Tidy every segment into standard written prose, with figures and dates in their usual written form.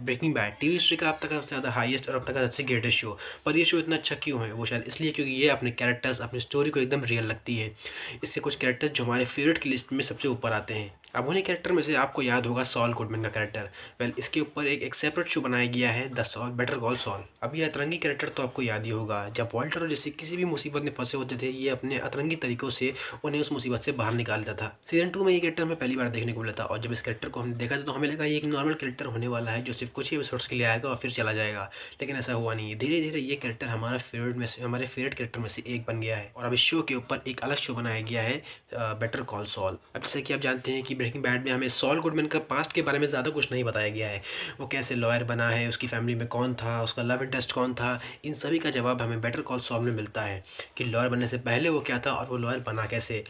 Breaking bad TV history का अब तक का सबसे ज़्यादा हाईएस्ट और अब तक का सबसे ग्रेटेस्ट शो। पर ये शो इतना अच्छा क्यों है? वो शायद इसलिए क्योंकि ये अपने कैरेक्टर्स, अपनी स्टोरी को एकदम रियल लगती है। इसके कुछ कैरेक्टर्स जो हमारे फेवरेट की लिस्ट में सबसे ऊपर आते हैं। अब उन्हीं कैरेक्टर में से आपको याद होगा सॉल गुडमैन का कैरेक्टर। वेल, इसके ऊपर एक सेपरेट शो बनाया गया है, the Saul Better Call Saul. अब ये अतरंगी कैरेक्टर तो आपको याद ही होगा। जब वॉल्टर जैसे किसी भी मुसीबत में फंसे होते थे, ये अपने अतरंगी तरीकों से उन्हें उस मुसीबत से बाहर निकाल देता था। सीजन 2 में ये कैरेक्टर हमें पहली बार देखने को मिला था, और जब इस कैरेक्टर को हमने देखा था तो हमें लगा ये एक नॉर्मल कैरेक्टर होने वाला है जो सिर्फ कुछ ही एपिसोड्स के लिए आएगा और फिर चला जाएगा। लेकिन ऐसा हुआ नहीं है। धीरे धीरे ये कैरेक्टर हमारे फेवरेट कैरेक्टर में से एक बन गया है, और अब इस शो के ऊपर एक अलग शो बनाया गया है, बेटर कॉल सॉल। अब जैसे कि आप जानते हैं कि ब्रेकिंग बैड में हमें सॉल गुडमैन का पास्ट के बारे में ज़्यादा कुछ नहीं बताया गया है। वो कैसे लॉयर बना है, उसकी फैमिली में कौन था, उसका लव इंटरेस्ट कौन था, इन सभी का जवाब हमें बेटर कॉल सॉल में मिलता है कि लॉयर बनने से पहले वो क्या था और वो लॉयर बना कैसे।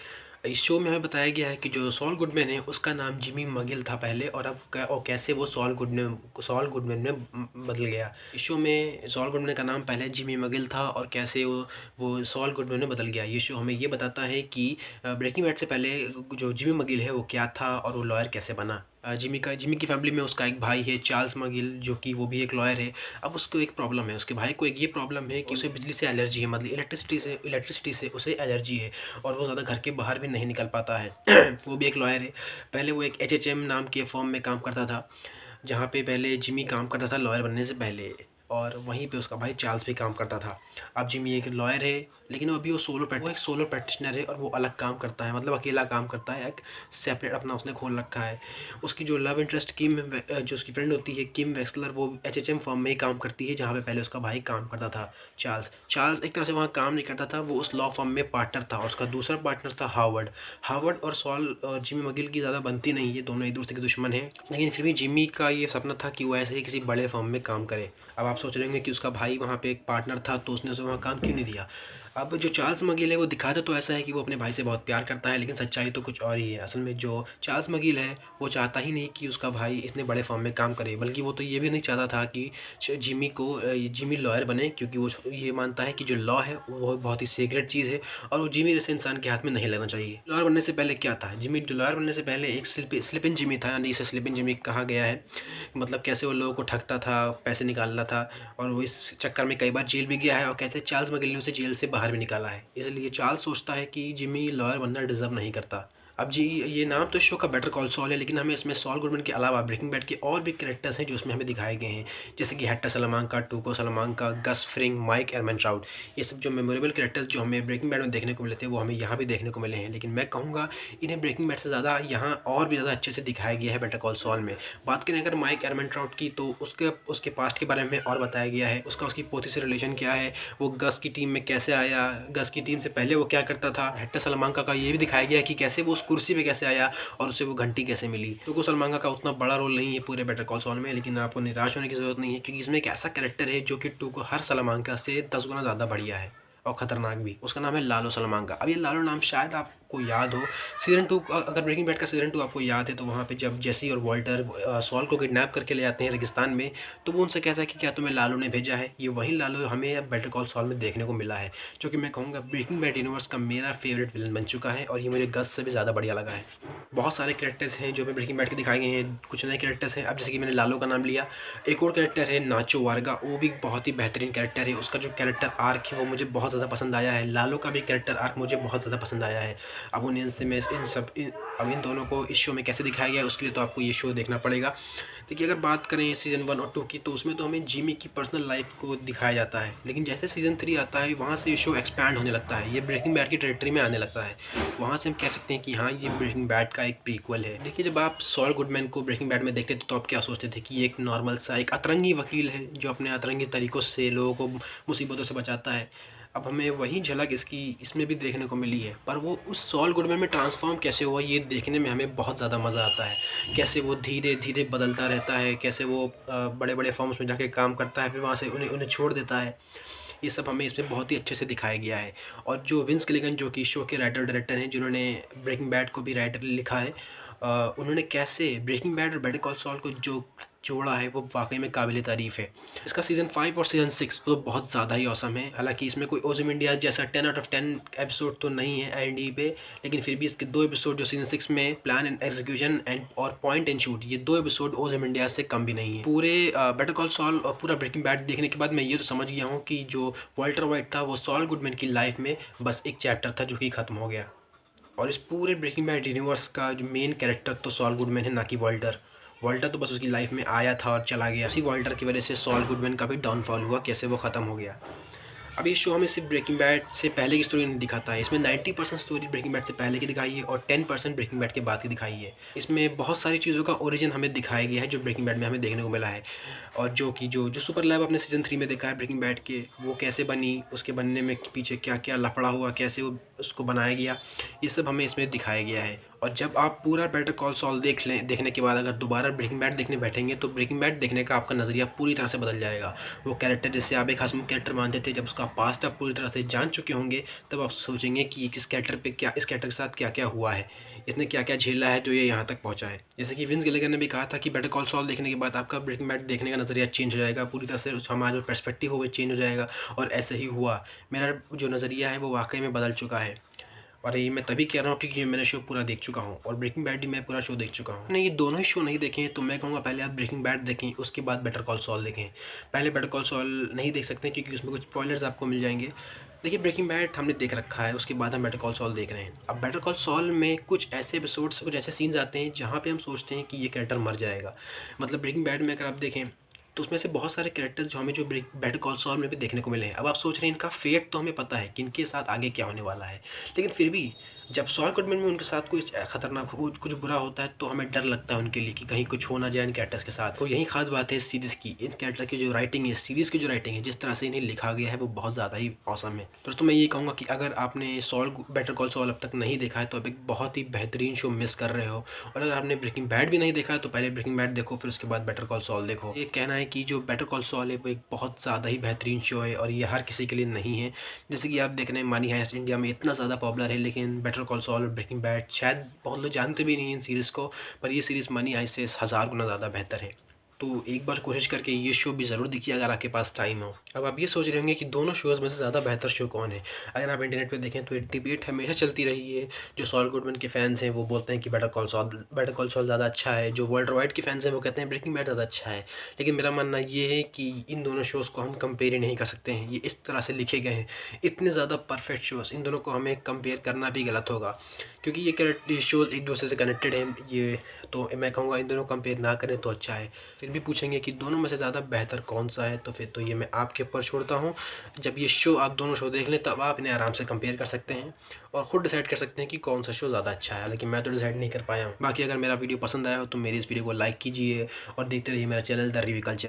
इस शो में हमें बताया गया है कि जो सॉल गुडमैन है उसका नाम जिमी मगिल था पहले, और अब और कैसे वो सॉल गुडमैन में बदल गया। इस शो में सॉल गुडमैन का नाम पहले जिमी मगिल था और कैसे वो सॉल गुडमैन में बदल गया। ये शो हमें ये बताता है कि ब्रेकिंग बैड से पहले जो जिमी मगिल है वो क्या था और वो लॉयर कैसे बना। जिमी की फैमिली में उसका एक भाई है चार्ल्स मगिल, जो कि वो भी एक लॉयर है। अब उसको एक प्रॉब्लम है, उसके भाई को एक ये प्रॉब्लम है कि उसे बिजली से एलर्जी है, मतलब इलेक्ट्रिसिटी से उसे एलर्जी है, और वो ज़्यादा घर के बाहर भी नहीं निकल पाता है। वो भी एक लॉयर है। पहले वो एक एचएचएम नाम के फर्म में काम करता था, जहाँ पे पहले जिमी काम करता था लॉयर बनने से पहले, और वहीं पे उसका भाई चार्ल्स भी काम करता था। अब जिमी एक लॉयर है, लेकिन अभी वो एक सोलो प्रैक्टिशनर है, और वो अलग काम करता है, मतलब अकेला काम करता है, एक सेपरेट अपना उसने खोल रखा है। उसकी जो लव इंटरेस्ट जो उसकी फ्रेंड होती है किम वेक्सलर, वो एचएचएम फर्म में ही काम करती है, जहाँ पे पहले उसका भाई काम करता था चार्ल्स एक तरह से वहाँ काम नहीं करता था, वो उस लॉ फर्म में पार्टनर था, और उसका दूसरा पार्टनर था हावर्ड और सॉल और जिमी मगिल की ज़्यादा बनती नहीं है, दोनों एक दूसरे के दुश्मन हैं, लेकिन फिर भी जिमी का ये सपना था कि वो ऐसे ही किसी बड़े फर्म में काम करे। अब आप सोच रहे होंगे कि उसका भाई वहाँ पे एक पार्टनर था तो उसने उसे वहाँ काम क्यों नहीं दिया। अब जो चार्ल्स मगिल है वो दिखाता तो ऐसा है कि वो अपने भाई से बहुत प्यार करता है, लेकिन सच्चाई तो कुछ और ही है। असल में जो चार्ल्स मगिल है वो चाहता ही नहीं कि उसका भाई इतने बड़े फर्म में काम करे, बल्कि वो तो ये भी नहीं चाहता था कि जिमी लॉयर बने, क्योंकि वो ये मानता है कि जो लॉ है वो बहुत ही सीक्रेट चीज़ है, और वो जिमी जैसे इंसान के हाथ में नहीं लगना चाहिए। लॉयर बनने से पहले क्या था, लॉयर बनने से पहले एक स्लिपिन जिमी था, यानी इसे स्लिपिन जिमी कहा गया है। मतलब कैसे वो लोगों को ठगता था, पैसे निकालता था, और वो इस चक्कर में कई बार जेल भी गया है, और कैसे चार्ल्स मगिल ने उसे जेल से बाहर भी निकाला है। इसलिए चार्ल्स सोचता है कि जिमी लॉयर बनना डिजर्व नहीं करता। अब जी, ये नाम तो शो का बेटर कॉल सॉल है, लेकिन हमें इसमें सॉल गुडमैन के अलावा ब्रेकिंग बैड के और भी कैरेक्टर्स हैं जो इसमें हमें दिखाए गए हैं, जैसे कि हेक्टर salamanca, टूको salamanca, गस फ्रिंग, माइक एरमेनट्राउट। ये सब जो मेमोरेबल कैरेक्टर्स जो हमें ब्रेकिंग बैड में देखने को मिले थे, वो हमें यहाँ भी देखने को मिले हैं, लेकिन मैं कहूँगा इन्हें ब्रेकिंग बैड से ज़्यादा यहाँ और भी ज़्यादा अच्छे से दिखाया गया है बेटर कॉल सॉल में। बात करें अगर माइक एरमेनट्राउट की, तो उसके पास्ट के बारे में और बताया गया है, उसकी पोती से रिलेशन क्या है, वो गस की टीम में कैसे आया, गस की टीम से पहले वो क्या करता था। हेक्टर salamanca का ये भी दिखाया गया है कि कैसे वो उस कुर्सी पे कैसे आया और उसे वो घंटी कैसे मिली। टूको salamanca का उतना बड़ा रोल नहीं है पूरे बेटर कॉल सॉल में, लेकिन आपको निराश होने की ज़रूरत नहीं है, क्योंकि इसमें एक ऐसा कैरेक्टर है जो कि टूको हर salamanca से 10 गुना ज़्यादा बढ़िया है और ख़तरनाक भी। उसका नाम है लालो salamanca। अब ये लालो नाम शायद आपको याद हो, सीज़न 2, अगर ब्रेकिंग बैड का सीज़न 2 आपको याद है, तो वहाँ पे जब जेसी और वॉल्टर सॉल को किडनैप करके ले जाते हैं रेगिस्तान में, तो वो उनसे कहता है कि क्या तुम्हें लालो ने भेजा है। ये वही लालो हमें अब बेटर कॉल सॉल में देखने को मिला है, जो कि मैं कहूँगा ब्रेकिंग बैड यूनिवर्स का मेरा फेवरेट विलन बन चुका है, और ये मुझे गस से भी ज़्यादा बढ़िया लगा है। बहुत सारे कैरेक्टर्स हैं जो ब्रेकिंग बैड के दिखाए गए हैं, कुछ नए कैरेक्टर्स हैं। अब जैसे कि मैंने लालो का नाम लिया, एक और कैरेक्टर है नाचो वार्गा, वो भी बहुत ही बेहतरीन कैरेक्टर है। उसका जो कैरेक्टर आर्क है वो मुझे बहुत ज़्यादा पसंद आया है। लालो का भी कैरेक्टर आर्क मुझे बहुत ज़्यादा पसंद आया है। अब उन्हें से मैं अब इन दोनों को इस शो में कैसे दिखाया गया है, उसके लिए तो आपको ये शो देखना पड़ेगा। देखिए, अगर बात करें सीज़न 1 और 2 की, तो उसमें तो हमें जिमी की पर्सनल लाइफ को दिखाया जाता है, लेकिन जैसे सीज़न 3 आता है वहाँ से ये शो एक्सपैंड होने लगता है, ये ब्रेकिंग बैड की टेरिटरी में आने लगता है। वहाँ से हम कह सकते हैं कि हाँ, ये ब्रेकिंग बैड का एक प्रीक्वल है। देखिए, जब आप सॉल गुडमैन को ब्रेकिंग बैड में देखते थे तो आप क्या सोचते थे कि ये एक नॉर्मल सा एक अतरंगी वकील है जो अपने अतरंगी तरीक़ों से लोगों को मुसीबतों से बचाता है। अब हमें वही झलक इसमें भी देखने को मिली है, पर वो उस सॉल गुडमैन में ट्रांसफॉर्म कैसे हुआ, ये देखने में हमें बहुत ज़्यादा मज़ा आता है। कैसे वो धीरे धीरे बदलता रहता है, कैसे वो बड़े बड़े फर्म्स में जाके काम करता है, फिर वहाँ से उन्हें छोड़ देता है। ये सब हमें इसमें बहुत ही अच्छे से दिखाया गया है। और जो विंस गिलिगन, जो कि शो के राइटर डायरेक्टर हैं, जिन्होंने ब्रेकिंग बैड को भी राइटर लिखा है, उन्होंने कैसे ब्रेकिंग बैड और बेटर कॉल सॉल को जो जोड़ा है वो वाकई में काबिल तारीफ़ है। इसका सीज़न 5 और सीज़न 6 वो बहुत ज़्यादा ही ऑसम है। हालांकि इसमें कोई ओzymandias जैसा 10 आउट ऑफ 10 एपिसोड तो नहीं है IMDb पे, लेकिन फिर भी इसके 2 एपिसोड जो सीज़न 6 में प्लान एंड एग्जीक्यूशन एंड और पॉइंट एंड शूट, ये 2 एपिसोड ओzymandias से कम भी नहीं है। पूरे बेटर कॉल सॉल और पूरा ब्रेकिंग बैड देखने के बाद मैं ये तो समझ गया हूँ कि जो वॉल्टर वाइट था वो सॉल गुडमैन की लाइफ में बस एक चैप्टर था जो कि ख़त्म हो गया। और इस पूरे ब्रेकिंग बैड यूनिवर्स का जो मेन कैरेक्टर तो सॉल गुडमैन है, ना कि वॉल्टर। वॉल्टर तो बस उसकी लाइफ में आया था और चला गया। उसी वॉल्टर की वजह से सॉल गुडमैन का भी डाउनफॉल हुआ, कैसे वो ख़त्म हो गया। अब ये शो हमें सिर्फ ब्रेकिंग बैड से पहले की स्टोरी नहीं दिखाता है। इसमें 90% स्टोरी ब्रेकिंग बैड से पहले की दिखाई है और 10% ब्रेकिंग बैड के बाद की दिखाई है। इसमें बहुत सारी चीज़ों का ओरिजिन हमें दिखाया गया है जो ब्रेकिंग बैड में हमें देखने को मिला है, और जो कि जो सुपर लैब अपने सीज़न 3 में देखा है ब्रेकिंग बैड के, वो कैसे बनी, उसके बनने में पीछे क्या क्या लफड़ा हुआ, कैसे वो उसको बनाया गया, ये सब हमें इसमें दिखाया गया है। और जब आप पूरा बेटर कॉल सॉल देखने के बाद अगर दोबारा ब्रेकिंग बैड देखने बैठेंगे तो ब्रेकिंग बैड देखने का आपका नज़रिया पूरी तरह से बदल जाएगा। वो कैरेक्टर जिससे आप एक हसमुख कैरेक्टर मानते थे, जब उसका पास्ट आप पूरी तरह से जान चुके होंगे, तब आप सोचेंगे कि किस कैरेक्टर पे क्या, इस कैरेक्टर के साथ क्या क्या हुआ है, इसने क्या क्या झेला है जो ये यहाँ तक पहुँचा है। जैसे कि विंस गिलेगन ने भी कहा था कि बेटर कॉल सॉल देखने के बाद आपका ब्रेकिंग बैड देखने का नज़रिया चेंज हो जाएगा, पूरी तरह से हमारा जो पर्सपेक्टिव हो वो चेंज हो जाएगा। और ऐसे ही हुआ, मेरा जो नज़रिया है वो वाकई में बदल चुका है। और ये मैं तभी कह रहा हूँ क्योंकि मैंने शो पूरा देख चुका हूँ और ब्रेकिंग बैड भी मैं पूरा शो देख चुका हूँ। नहीं, ये दोनों ही शो नहीं देखे हैं तो मैं कहूँगा पहले आप ब्रेकिंग बैड देखें, उसके बाद बेटर कॉल सॉल देखें। पहले बेटर कॉल सॉल नहीं देख सकते क्योंकि उसमें कुछ स्पॉयलर्स आपको मिल जाएंगे। देखिए, ब्रेकिंग बैड हमने देख रखा है, उसके बाद हम बेटर कॉल सॉल देख रहे हैं। अब बेटर कॉल सॉल में कुछ ऐसे एपिसोड्स, कुछ ऐसे सीन्स आते हैं जहाँ पे हम सोचते हैं कि ये कैरेक्टर मर जाएगा। मतलब ब्रेकिंग बैड में अगर आप देखें तो उसमें से बहुत सारे कैरेक्टर्स जो हमें जो बेटर कॉल सॉल में भी देखने को मिले हैं। अब आप सोच रहे हैं इनका फेट तो हमें पता है कि इनके साथ आगे क्या होने वाला है, लेकिन फिर भी जब सॉल गुडमैन में उनके साथ कोई खतरनाक कुछ बुरा होता है तो हमें डर लगता है उनके लिए कि कहीं कुछ हो ना जाए इन कैरेक्टर्स के साथ। तो यही खास बात है इस सीरीज़ की, इन कैरेक्टर की जो राइटिंग है, सीरीज़ की जो राइटिंग है, जिस तरह से इन्हें लिखा गया है वो बहुत ज़्यादा ही औसम है। दोस्तों, मैं ये कहूँगा कि अगर आपने बेटर कॉल सॉल अब तक नहीं देखा है तो अब एक बहुत ही बेहतरीन शो मिस कर रहे हो। और अगर आपने ब्रेकिंग बैड भी नहीं देखा है तो पहले ब्रेकिंग बैड देखो, फिर उसके बाद बेटर कॉल सॉल देखो। ये कहना है कि जो बेटर कॉल सॉल है वो एक बहुत ज़्यादा ही बेहतरीन शो है और ये हर किसी के लिए नहीं है। जैसे कि आप देख रहे हैं मनी हाइस्ट इंडिया में इतना ज़्यादा पॉपुलर है, लेकिन बेटर कॉल सॉल और ब्रेकिंग बैड शायद बहुत लोग जानते भी नहीं हैं इन सीरीज़ को, पर ये सीरीज़ मनी हाइस्ट से 1000 गुना ज़्यादा बेहतर है। तो एक बार कोशिश करके ये शो भी ज़रूर देखिए अगर आपके पास टाइम हो। अब आप ये सोच रहे होंगे कि दोनों शोज़ में से ज़्यादा बेहतर शो कौन है। अगर आप इंटरनेट पे देखें तो एक डिबेट हमेशा चलती रही है। जो सॉल गुडमैन के फैंस हैं वो बोलते हैं कि बेटर कॉल सॉल ज़्यादा अच्छा है। जो वॉल्टर वाइट के फैंस हैं वो कहते हैं ब्रेकिंग बैड ज़्यादा अच्छा है। लेकिन मेरा मानना ये है कि इन दोनों शोज़ को हम कंपेयर ही नहीं कर सकते हैं। ये इस तरह से लिखे गए हैं, इतने ज़्यादा परफेक्ट शोज़, इन दोनों को हमें कंपेयर करना भी गलत होगा क्योंकि ये शोज़ एक दूसरे से कनेक्टेड हैं। ये तो मैं कहूँगा इन दोनों कंपेयर ना करें तो अच्छा है। फिर भी पूछेंगे कि दोनों में से ज़्यादा बेहतर कौन सा है, तो फिर तो ये मैं आपके ऊपर छोड़ता हूँ। जब ये शो आप दोनों शो देख लें तब आप इन्हें आराम से कंपेयर कर सकते हैं और ख़ुद डिसाइड कर सकते हैं कि कौन सा शो ज़्यादा अच्छा है। लेकिन मैं तो डिसाइड नहीं कर पाया हूँ। बाकी अगर मेरा वीडियो पसंद आया हो तो मेरी इस वीडियो को लाइक कीजिए और देखते रहिए मेरा चैनल द रिव्यू कल्चर।